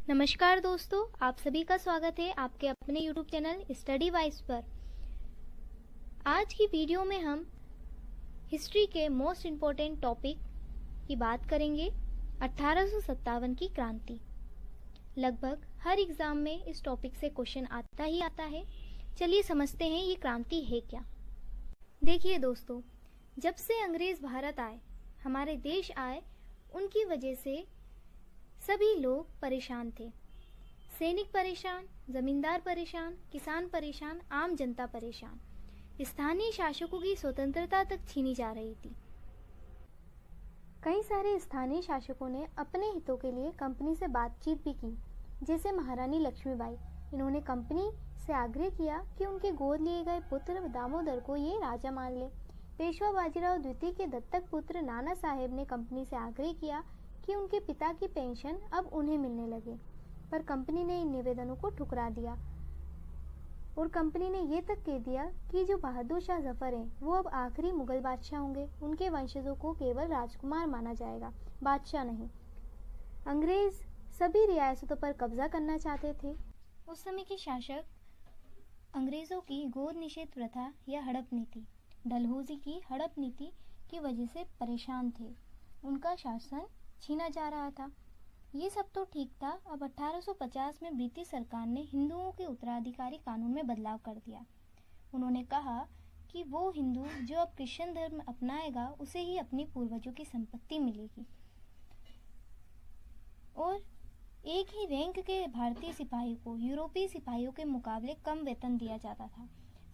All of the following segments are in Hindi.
नमस्कार दोस्तों, आप सभी का स्वागत है आपके अपने YouTube चैनल स्टडी वाइज पर। आज की वीडियो में हम हिस्ट्री के मोस्ट इम्पोर्टेंट टॉपिक की बात करेंगे, 1857 की क्रांति। लगभग हर एग्जाम में इस टॉपिक से क्वेश्चन आता ही आता है। चलिए समझते हैं ये क्रांति है क्या। देखिए दोस्तों, जब से अंग्रेज भारत आए, हमारे देश आए, उनकी वजह से सभी लोग परेशान थे। सैनिक परेशान, जमींदार परेशान, किसान परेशान, आम जनता परेशान। स्थानीय शासकों की स्वतंत्रता तक छीनी जा रही थी। कई सारे स्थानीय शासकों ने अपने हितों के लिए कंपनी से बातचीत भी की, जैसे महारानी लक्ष्मीबाई। इन्होंने कंपनी से आग्रह किया कि उनके गोद लिए गए पुत्र दामोदर को ये राजा मान ले। पेशवा बाजीराव द्वितीय के दत्तक पुत्र नाना साहेब ने कंपनी से आग्रह किया कि उनके पिता की पेंशन अब उन्हें मिलने लगे, पर कंपनी ने इन निवेदनों को ठुकरा दिया और कंपनी ने ये तक कह दिया कि जो बहादुर शाह जफर हैं वो अब आखिरी मुगल बादशाह होंगे। उनके वंशजों को केवल राजकुमार माना जाएगा, बादशाह नहीं। अंग्रेज सभी रियासतों पर कब्जा करना चाहते थे। उस समय के शासक अंग्रेजों की गोद निषेध प्रथा या हड़प नीति, डलहौजी की हड़प नीति की वजह से परेशान थे। उनका शासन छीना जा रहा था। ये सब तो ठीक था। अब 1850 में ब्रिटिश सरकार ने हिंदुओं के उत्तराधिकारी कानून में बदलाव कर दिया। उन्होंने कहा कि वो हिंदू जो अब क्रिश्चियन धर्म अपनाएगा उसे ही अपनी पूर्वजों की संपत्ति मिलेगी, और एक ही रैंक के भारतीय सिपाही को यूरोपीय सिपाहियों के मुकाबले कम वेतन दिया जाता था।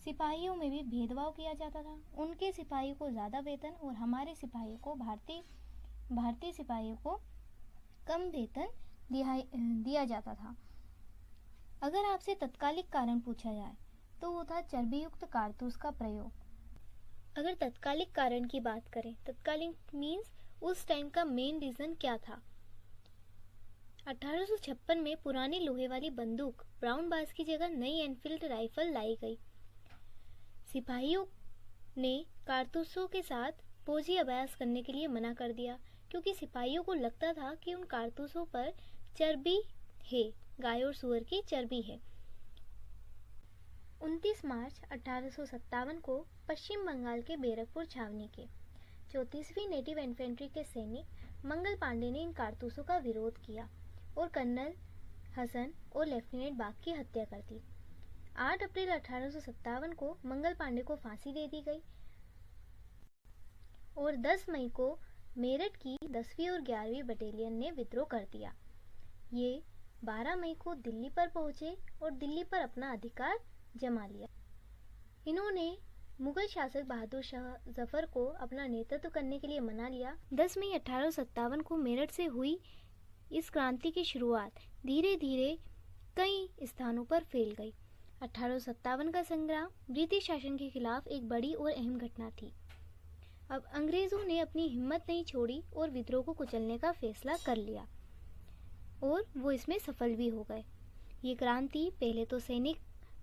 सिपाहियों में भी भेदभाव किया जाता था। उनके सिपाहियों को ज़्यादा वेतन और हमारे सिपाहियों को भारतीय सिपाहियों को कम वेतन दिया जाता था। अगर आपसे तत्कालिक कारण पूछा जाए तो वो था चर्बी युक्त कारतूस का प्रयोग। अगर तत्कालिक कारण की बात करें, तत्कालिक मीन्स उस टाइम का मेन रीजन क्या था। 1856 में पुरानी लोहे वाली बंदूक ब्राउन बास की जगह नई एनफील्ड राइफल लाई गई। सिपाहियों ने कारतूसों के साथ फौजी अभ्यास करने के लिए मना कर दिया, क्योंकि सिपाहियों को लगता था कि उन कारतूसों पर चर्बी है, गाय और सुअर की चर्बी है। 29 मार्च 1857 को पश्चिम बंगाल के बैरकपुर छावनी के 34वीं नेटिव इन्फेंट्री के सैनिक मंगल पांडे ने इन कारतूसों का विरोध किया और कर्नल हसन और लेफ्टिनेंट बाग की हत्या कर दी। 8 अप्रैल 1857 को मंगल पांडे को फांसी दे दी गई और 10 मई को मेरठ की 10वीं और 11वीं बटालियन ने विद्रोह कर दिया। ये 12 मई को दिल्ली पर पहुंचे और दिल्ली पर अपना अधिकार जमा लिया। इन्होंने मुगल शासक बहादुर शाह जफर को अपना नेतृत्व करने के लिए मना लिया। 10 मई 1857 को मेरठ से हुई इस क्रांति की शुरुआत धीरे धीरे कई स्थानों पर फैल गई। 1857 का संग्राम ब्रिटिश शासन के खिलाफ एक बड़ी और अहम घटना थी। अब अंग्रेजों ने अपनी हिम्मत नहीं छोड़ी और विद्रोह को कुचलने का फैसला कर लिया और वो इसमें सफल भी हो गए। ये क्रांति पहले तो सैनिक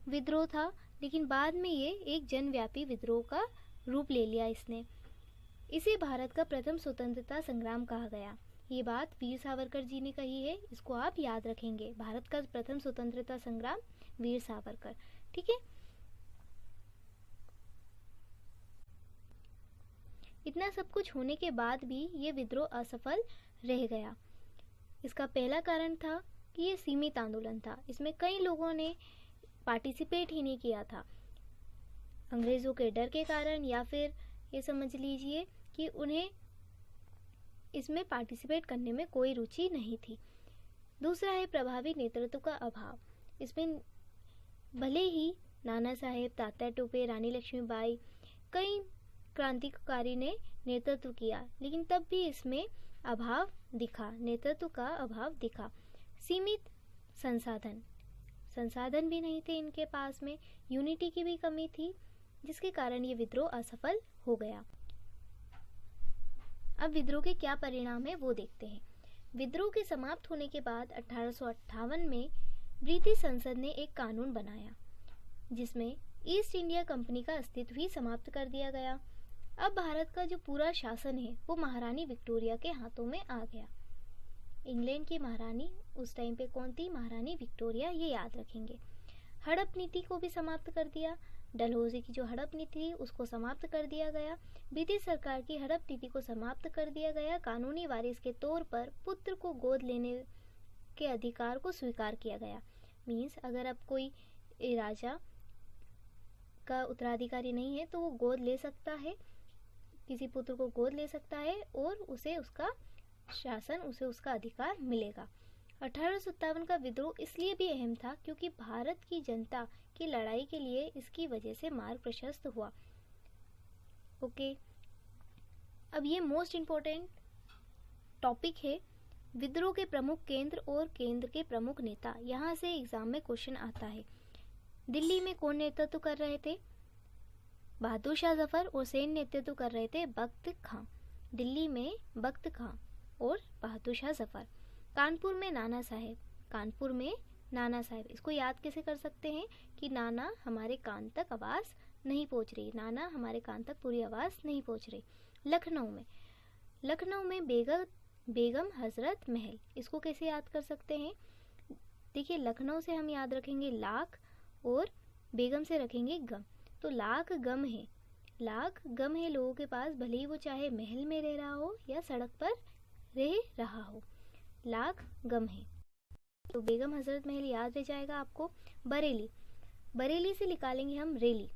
विद्रोह था, लेकिन बाद में ये एक जनव्यापी विद्रोह का रूप ले लिया इसने। इसे भारत का प्रथम स्वतंत्रता संग्राम कहा गया। ये बात वीर सावरकर जी ने कही है, इसको आप याद रखेंगे। भारत का प्रथम स्वतंत्रता संग्राम वीर सावरकर, ठीक है। इतना सब कुछ होने के बाद भी ये विद्रोह असफल रह गया। इसका पहला कारण था कि ये सीमित आंदोलन था। इसमें कई लोगों ने पार्टिसिपेट ही नहीं किया था, अंग्रेजों के डर के कारण, या फिर ये समझ लीजिए कि उन्हें इसमें पार्टिसिपेट करने में कोई रुचि नहीं थी। दूसरा है प्रभावी नेतृत्व का अभाव। इसमें भले ही नाना साहेब, तात्या टोपे, रानी लक्ष्मीबाई, कई क्रांतिकारी ने नेतृत्व किया, लेकिन तब भी इसमें अभाव दिखा, नेतृत्व का अभाव दिखा। सीमित संसाधन भी नहीं थे इनके पास में, यूनिटी की भी कमी थी, जिसके कारण ये विद्रोह असफल हो गया। अब विद्रोह के क्या परिणाम है वो देखते हैं। विद्रोह के समाप्त होने के बाद 1858 में ब्रिटिश संसद ने एक कानून बनाया, जिसमें ईस्ट इंडिया कंपनी का अस्तित्व ही समाप्त कर दिया गया। अब भारत का जो पूरा शासन है वो महारानी विक्टोरिया के हाथों में आ गया। इंग्लैंड की महारानी उस टाइम पे कौन थी? महारानी विक्टोरिया, ये याद रखेंगे। हड़प नीति को भी समाप्त कर दिया। डलहौजी की जो हड़प नीति थी उसको समाप्त कर दिया गया। ब्रिटिश सरकार की हड़प नीति को समाप्त कर दिया गया। कानूनी वारिस के तौर पर पुत्र को गोद लेने के अधिकार को स्वीकार किया गया। मीन्स अगर अब कोई राजा का उत्तराधिकारी नहीं है तो वो गोद ले सकता है, किसी पुत्र को गोद ले सकता है और उसे उसका शासन, उसे उसका अधिकार मिलेगा। 1857 का विद्रोह इसलिए भी अहम था क्योंकि भारत की जनता की लड़ाई के लिए इसकी वजह से मार्ग प्रशस्त हुआ। ओके, अब ये मोस्ट इम्पोर्टेंट टॉपिक है, विद्रोह के प्रमुख केंद्र और केंद्र के प्रमुख नेता। यहाँ से एग्जाम में क्वेश्चन आता है। दिल्ली में कौन नेतृत्व कर रहे थे? बहादुर शाह जफर, और सैन्य नेतृत्व कर रहे थे बख्त खां। दिल्ली में बख्त खां और बहादुर शाह जफर। कानपुर में नाना साहेब, कानपुर में नाना साहेब। इसको याद कैसे कर सकते हैं कि नाना हमारे कान तक आवाज़ नहीं पहुंच रही, नाना हमारे कान तक पूरी आवाज़ नहीं पहुंच रही। लखनऊ में, लखनऊ में बेगम हजरत महल। इसको कैसे याद कर सकते हैं? देखिए, लखनऊ से हम याद रखेंगे लाख और बेगम से रखेंगे गम, तो लाख गम है, लाख गम है लोगों के पास, भले ही वो चाहे महल में रह रहा हो या सड़क पर रह रहा हो, लाख गम है। तो बेगम हजरत महल याद रह जाएगा आपको। बरेली, बरेली से निकालेंगे हम रेली,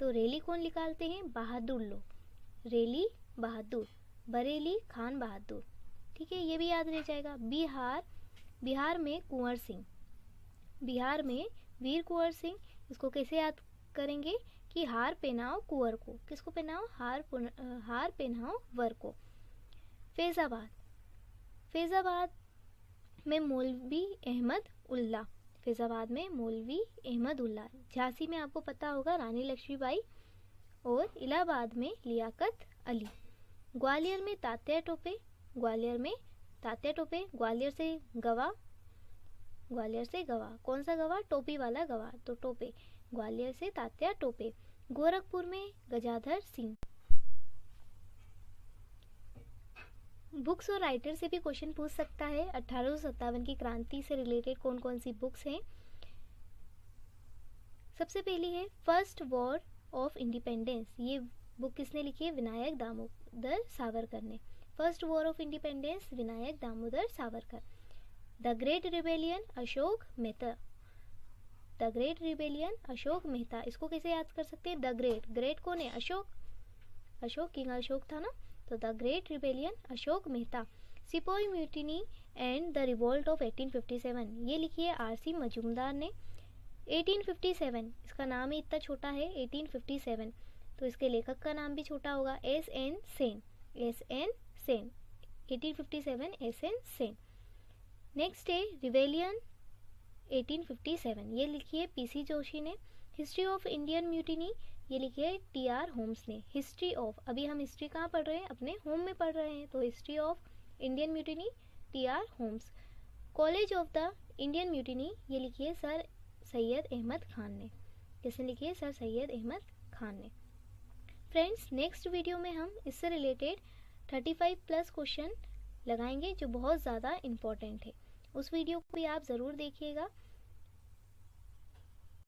तो रेली कौन निकालते हैं? बहादुर लोग, रेली बहादुर, बरेली खान बहादुर। ठीक है, ये भी याद रह जाएगा। बिहार, बिहार में कुंवर सिंह, बिहार में वीर कुंवर सिंह। इसको कैसे याद करेंगे कि हार पहनाओ कुंवर को, किसको पहनाओ? हार पहनाओ वर को। फैजाबाद, फैजाबाद में मौलवी अहमद उल्ला, फैजाबाद में मौलवी अहमद उल्ला। झांसी में आपको पता होगा रानी लक्ष्मीबाई, और इलाहाबाद में लियाकत अली। ग्वालियर में तात्या टोपे, ग्वालियर में तात्या टोपे। ग्वालियर से गवा, ग्वालियर से गवा, कौन सा गवा? टोपी वाला गवा, तो टोपे, ग्वालियर से तात्या टोपे। गोरखपुर में गजाधर सिंह। बुक्स और राइटर से भी क्वेश्चन पूछ सकता है। 1857 की क्रांति से रिलेटेड कौन कौन सी बुक्स हैं? सबसे पहली है फर्स्ट वॉर ऑफ इंडिपेंडेंस। ये बुक किसने लिखी है? विनायक दामोदर सावरकर ने। First war of independence, Vinayak Damodar Savarkar. The great rebellion, Ashok Mehta, the great rebellion Ashok Mehta. इसको कैसे याद कर सकते हैं? द ग्रेट, ग्रेट कौन है? अशोक, अशोक किंग अशोक था ना, तो the great rebellion Ashok Mehta. Sepoy mutiny and the revolt of 1857, ये लिखी है आरसी मजूमदार ने। 1857, इसका नाम ही इतना छोटा है 1857, तो इसके लेखक का नाम भी छोटा होगा, S N Sen, S N Sen, 1857 S N Sen. Next है रिवेलियन 1857, ये लिखी है पीसी जोशी ने। हिस्ट्री ऑफ इंडियन म्यूटिनी, ये लिखी है टीआर होम्स ने। हिस्ट्री ऑफ, अभी हम हिस्ट्री कहाँ पढ़ रहे हैं? अपने होम में पढ़ रहे हैं, तो history of Indian mutiny T R Holmes. College of the Indian mutiny, ये लिखी है सर सैयद अहमद खान ने। किसने लिखी है? सर सैयद अहमद खान ने। फ्रेंड्स, नेक्स्ट वीडियो में हम इससे रिलेटेड 35+ क्वेश्चन लगाएंगे जो बहुत ज़्यादा इम्पोर्टेंट है। उस वीडियो को भी आप ज़रूर देखिएगा।